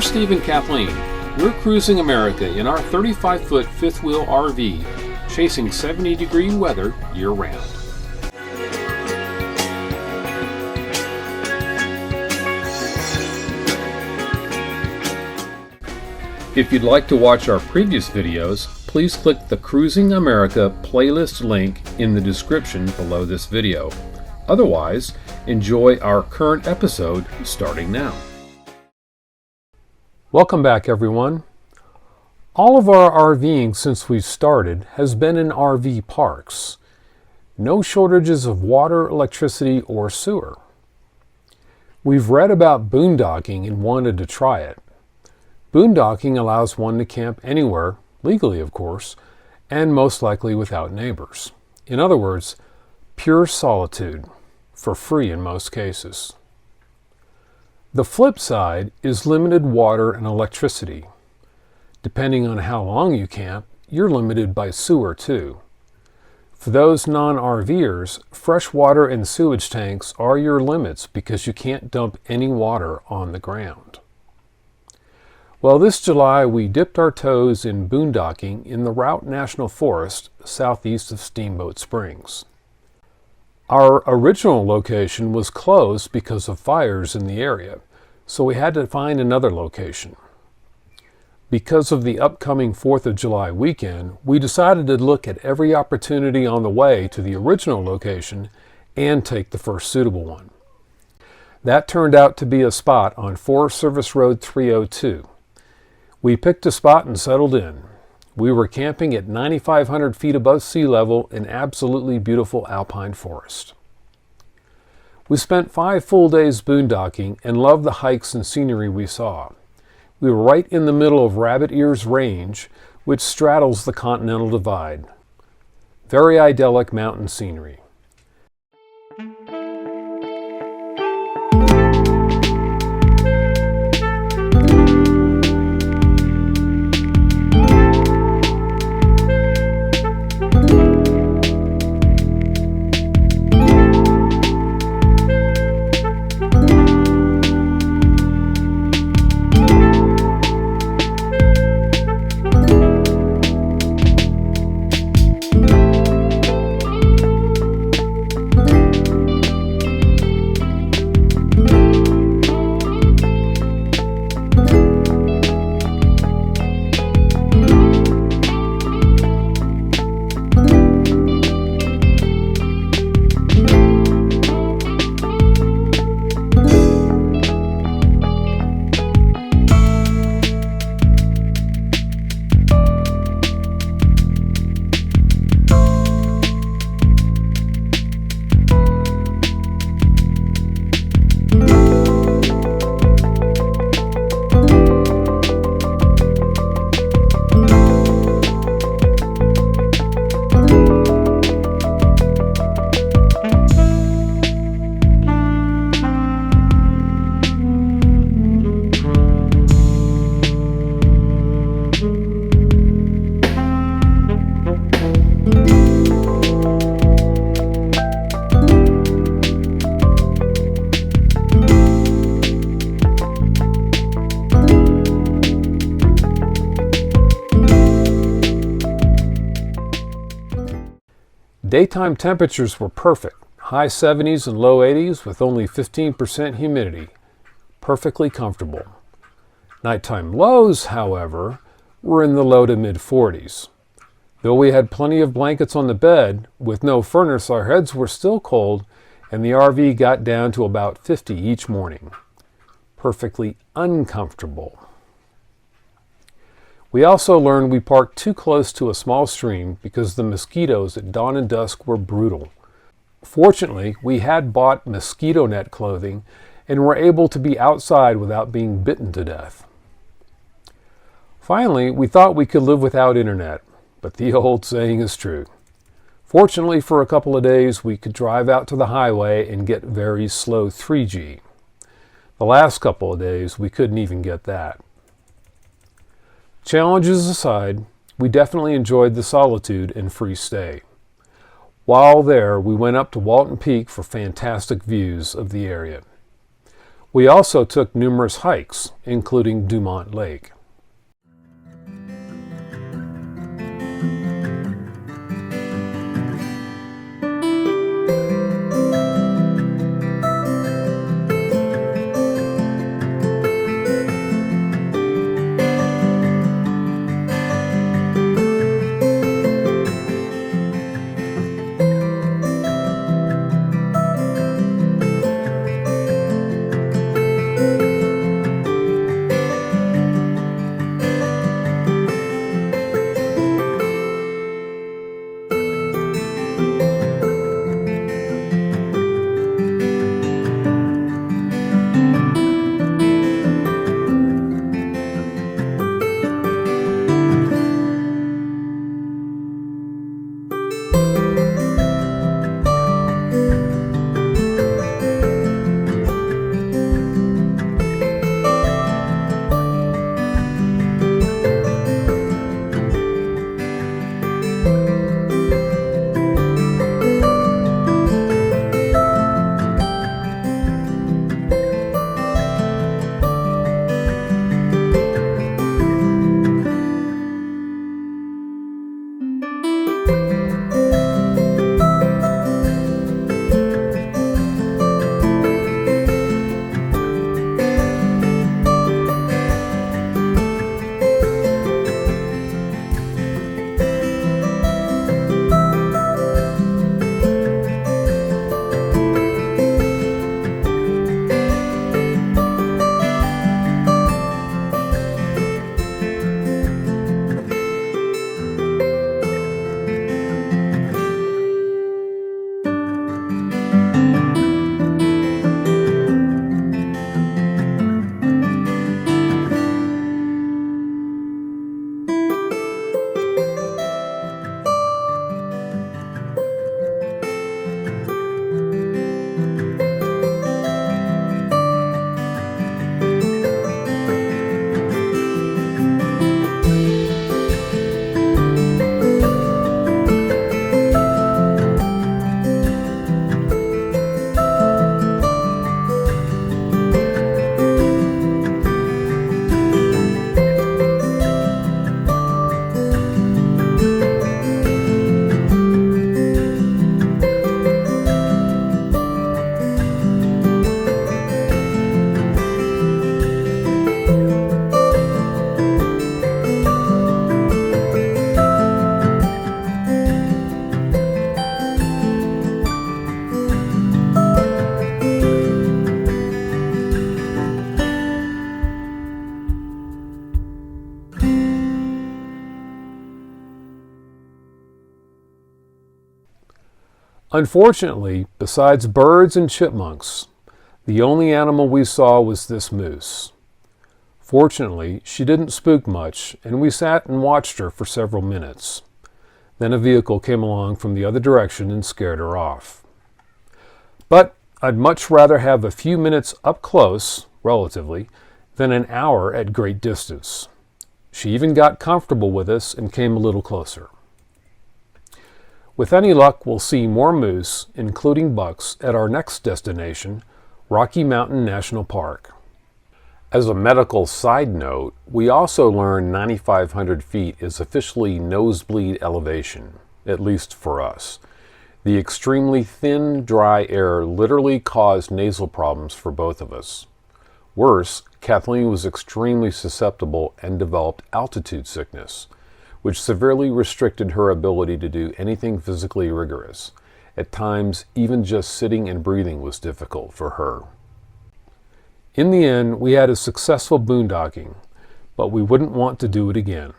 We're Steve and Kathleen. We're cruising America in our 35-foot fifth wheel RV, chasing 70-degree weather year-round. If you'd like to watch our previous videos, please click the Cruising America playlist link in the description below this video. Otherwise, enjoy our current episode starting now. Welcome back, everyone. All of our RVing since we've started has been in RV parks. No shortages of water, electricity, or sewer. We've read about boondocking and wanted to try it. Boondocking allows one to camp anywhere, legally of course, and most likely without neighbors. In other words, pure solitude, for free in most cases. The flip side is limited water and electricity. Depending on how long you camp, you're limited by sewer too. For those non-RVers, fresh water and sewage tanks are your limits because you can't dump any water on the ground. Well, this July we dipped our toes in boondocking in the Routt National Forest southeast of Steamboat Springs. Our original location was closed because of fires in the area, so we had to find another location. Because of the upcoming 4th of July weekend, we decided to look at every opportunity on the way to the original location and take the first suitable one. That turned out to be a spot on Forest Service Road 302. We picked a spot and settled in. We were camping at 9,500 feet above sea level in absolutely beautiful alpine forest. We spent 5 full days boondocking and loved the hikes and scenery we saw. We were right in the middle of Rabbit Ears Range, which straddles the Continental Divide. Very idyllic mountain scenery. Daytime temperatures were perfect, high 70s and low 80s with only 15% humidity. Perfectly comfortable. Nighttime lows, however, were in the low to mid 40s. Though we had plenty of blankets on the bed, with no furnace our heads were still cold and the RV got down to about 50 each morning. Perfectly uncomfortable. We also learned we parked too close to a small stream because the mosquitoes at dawn and dusk were brutal. Fortunately, we had bought mosquito net clothing and were able to be outside without being bitten to death. Finally, we thought we could live without internet, but the old saying is true. Fortunately, for a couple of days, we could drive out to the highway and get very slow 3G. The last couple of days, we couldn't even get that. Challenges aside, we definitely enjoyed the solitude and free stay. While there, we went up to Walton Peak for fantastic views of the area. We also took numerous hikes, including Dumont Lake. Unfortunately, besides birds and chipmunks, the only animal we saw was this moose. Fortunately, she didn't spook much, and we sat and watched her for several minutes. Then a vehicle came along from the other direction and scared her off. But I'd much rather have a few minutes up close, relatively, than an hour at great distance. She even got comfortable with us and came a little closer. With any luck, we'll see more moose, including bucks, at our next destination, Rocky Mountain National Park. As a medical side note, we also learned 9,500 feet is officially nosebleed elevation, at least for us. The extremely thin, dry air literally caused nasal problems for both of us. Worse, Kathleen was extremely susceptible and developed altitude sickness, which severely restricted her ability to do anything physically rigorous. At times, even just sitting and breathing was difficult for her. In the end, we had a successful boondocking, but we wouldn't want to do it again.